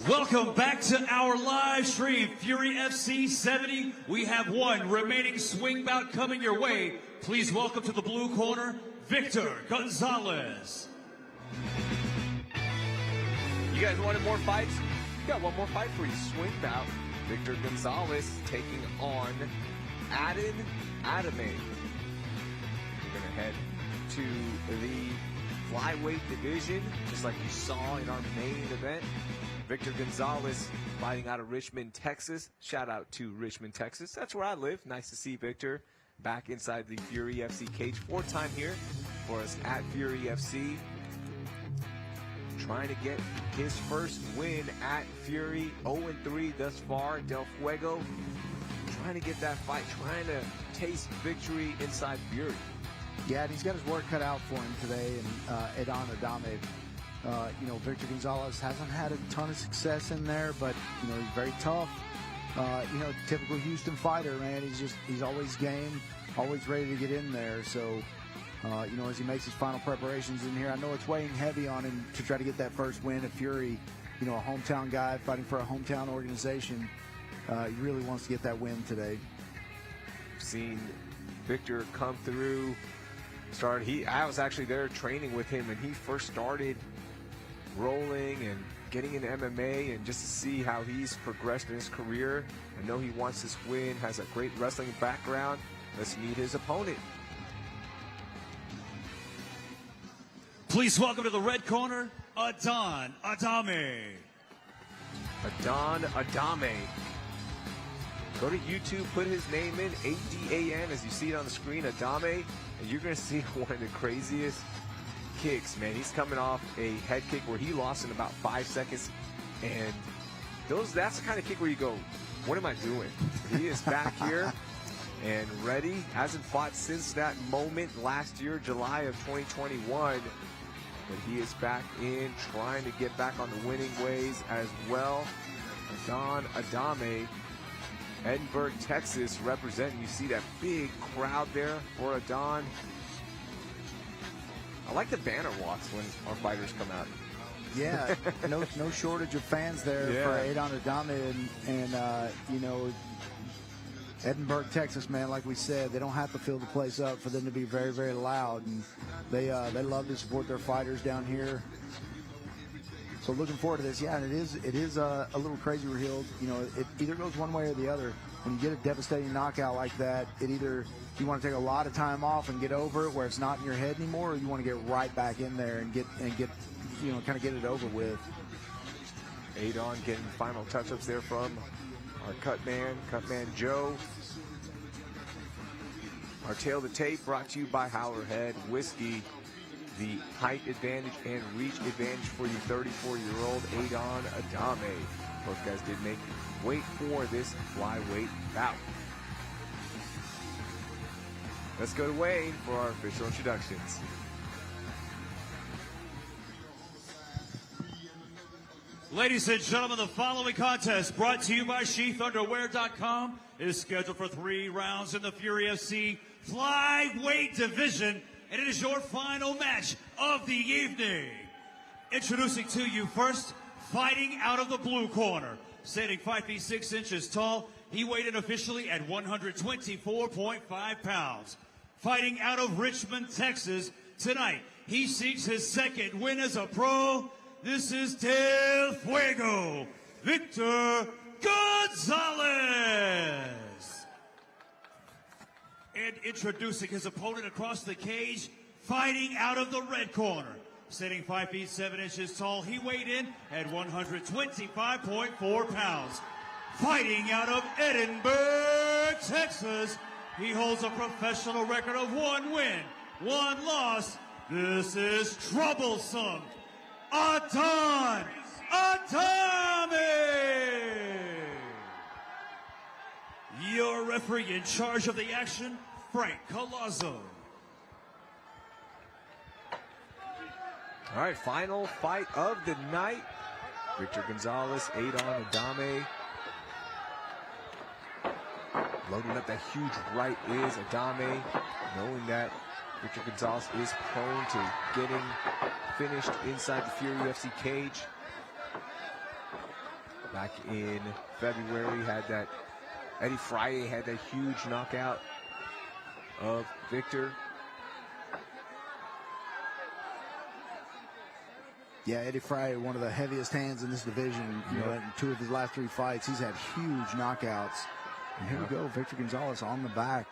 Welcome back to our live stream, Fury FC 70. We have one remaining swing bout coming your way. Please welcome to the blue corner, Victor Gonzalez. You guys wanted more fights? We got one more fight for you. Swing bout. Victor Gonzalez taking on Adamay. We're going to head to the flyweight division, just like you saw in our main event. Victor Gonzalez fighting out of Richmond, Texas. Shout out to Richmond, Texas. That's where I live. Nice to see Victor back inside the Fury FC cage. 4th time here for us at Fury FC. Trying to get his first win at Fury. 0-3 thus far. Del Fuego trying to get that fight, trying to taste victory inside Fury. Yeah, and he's got his work cut out for him today. And Adamay, Victor Gonzalez hasn't had a ton of success in there, but, he's very tough. Typical Houston fighter, man. He's always game, always ready to get in there. So, as he makes his final preparations in here, I know it's weighing heavy on him to try to get that first win at Fury. A hometown guy fighting for a hometown organization. He really wants to get that win today. We've seen Victor come through. I was actually there training with him, and he first started rolling and getting into MMA, and just to see how he's progressed in his career. I know he wants this win, has a great wrestling background. Let's meet his opponent. Please welcome to the red corner, Adamay. Adamay. Go to YouTube, put his name in, A-D-A-N, as you see it on the screen, Adamay, and you're going to see one of the craziest kicks, man. He's coming off a head kick where he lost in about 5 seconds, and that's the kind of kick where you go, what am I doing? He is back here and ready. Hasn't fought since that moment last year, July of 2021, but he is back in, trying to get back on the winning ways as well. Adamay, Edinburg, Texas, representing. You see that big crowd there for Adon. I like the banner walks when our fighters come out. Yeah, no shortage of fans there for Adamay, and Edinburg, Texas, man. Like we said, they don't have to fill the place up for them to be very, very loud, and they love to support their fighters down here. So looking forward to this. Yeah, and it is a little crazy where it either goes one way or the other. When you get a devastating knockout like that, you want to take a lot of time off and get over it where it's not in your head anymore, or you want to get right back in there and get kind of get it over with. Adon getting final touch-ups there from our Cutman Joe. Our Tail to Tape brought to you by Howlerhead Whiskey. The height advantage and reach advantage for the 34-year-old Adamay. Both guys did make weight for this flyweight bout. Let's go to Wayne for our official introductions. Ladies and gentlemen, the following contest, brought to you by SheathUnderwear.com, is scheduled for 3 rounds in the Fury FC flyweight division, and it is your final match of the evening. Introducing to you first, fighting out of the blue corner, standing 5 feet 6 inches tall, he weighed in officially at 124.5 pounds. Fighting out of Richmond, Texas, tonight, he seeks his second win as a pro. This is Del Fuego, Victor Gonzalez. And introducing his opponent across the cage, fighting out of the red corner. Standing 5 feet 7 inches tall, he weighed in at 125.4 pounds. Fighting out of Edinburg, Texas, he holds a professional record of 1 win, 1 loss. This is troublesome Adame. Your referee in charge of the action, Frank Colazzo. All right, final fight of the night. Victor Gonzalez, Adon Adame. Loading up that huge right is Adame, knowing that Victor Gonzalez is prone to getting finished inside the Fury UFC cage. Back in February, Eddie Friay had that huge knockout of Victor. Yeah, Eddie Friay, one of the heaviest hands in this division. You know, in 2 of his last 3 fights, he's had huge knockouts. And here we go, Victor Gonzalez on the back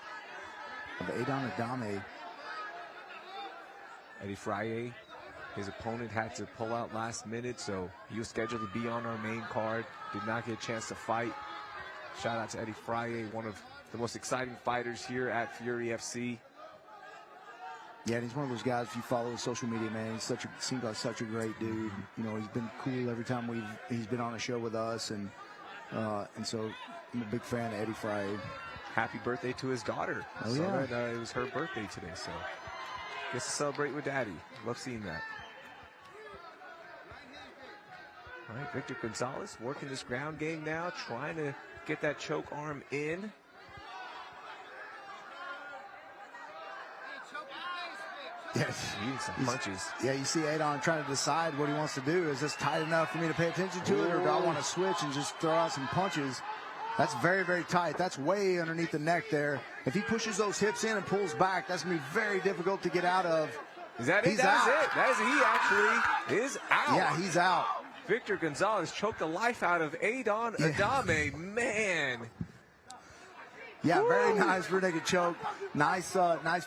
of Adon Adame. Eddie Friay, his opponent had to pull out last minute, so he was scheduled to be on our main card. Did not get a chance to fight. Shout out to Eddie Friay, one of the most exciting fighters here at Fury FC. Yeah, and he's one of those guys, if you follow his social media, man, he's seems like such a great dude. You know, he's been cool every time he's been on a show with us, and so I'm a big fan of Eddie Friay. Happy birthday to his daughter. Oh, yeah. It was her birthday today, so gets to celebrate with Daddy. Love seeing that. All right, Victor Gonzalez working this ground game now, trying to get that choke arm in. Yes. Needing some punches. Yeah, you see Adon trying to decide what he wants to do. Is this tight enough for me to pay attention to it, or do I want to switch and just throw out some punches? That's very, very tight. That's way underneath the neck there. If he pushes those hips in and pulls back, that's going to be very difficult to get out of. Is that it? That's it. That is, he actually is out. Yeah, he's out. Victor Gonzalez choked the life out of Adon Adame. Man. Yeah, very nice rear naked choke. Nice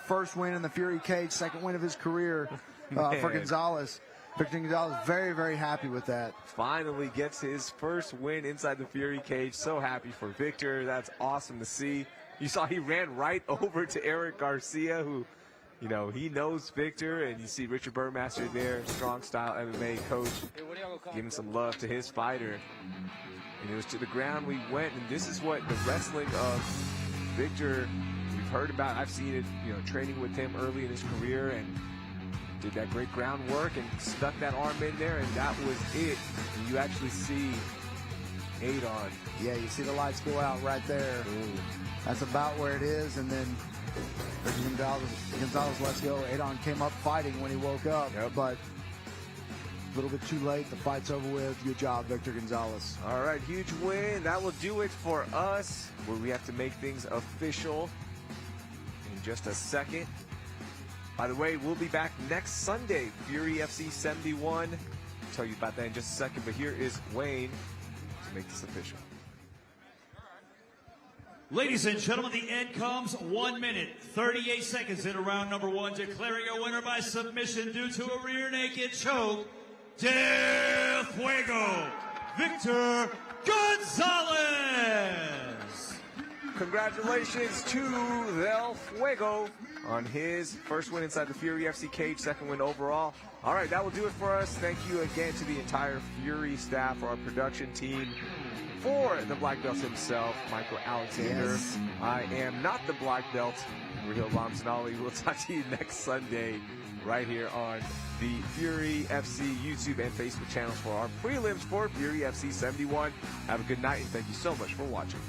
first win in the Fury cage, second win of his career for Gonzalez. Victor Gonzalez very, very happy with that. Finally gets his first win inside the Fury cage. So happy for Victor. That's awesome to see. You saw he ran right over to Eric Garcia, who, you know, he knows Victor, and you see Richard Burmaster there, strong style MMA coach, giving some love to his fighter. And it was to the ground we went, and this is what the wrestling of Victor, we've heard about. I've seen it, you know, training with him early in his career, and did that great groundwork and stuck that arm in there, and that was it. And you actually see Adon. Yeah, you see the lights go out right there. Ooh. That's about where it is, and then Gonzalez lets go. Adon came up fighting when he woke up, but a little bit too late. The fight's over with. Good job, Victor Gonzalez. All right, huge win. That will do it for us, where we have to make things official in just a second. By the way, we'll be back next Sunday, Fury FC 71. I'll tell you about that in just a second, but here is Wayne to make this official. Ladies and gentlemen, the end comes 1 minute, 38 seconds into round number 1, declaring a winner by submission due to a rear naked choke, Del Fuego, Victor Gonzalez. Congratulations to Del Fuego on his first win inside the Fury FC cage, second win overall. All right, that will do it for us. Thank you again to the entire Fury staff, our production team. For the black belt himself, Michael Alexander. Yes. I am not the black belt, Raheel Lamzanali. We'll talk to you next Sunday. right here on the Fury FC YouTube and Facebook channels for our prelims for Fury FC 71. Have a good night, and thank you so much for watching.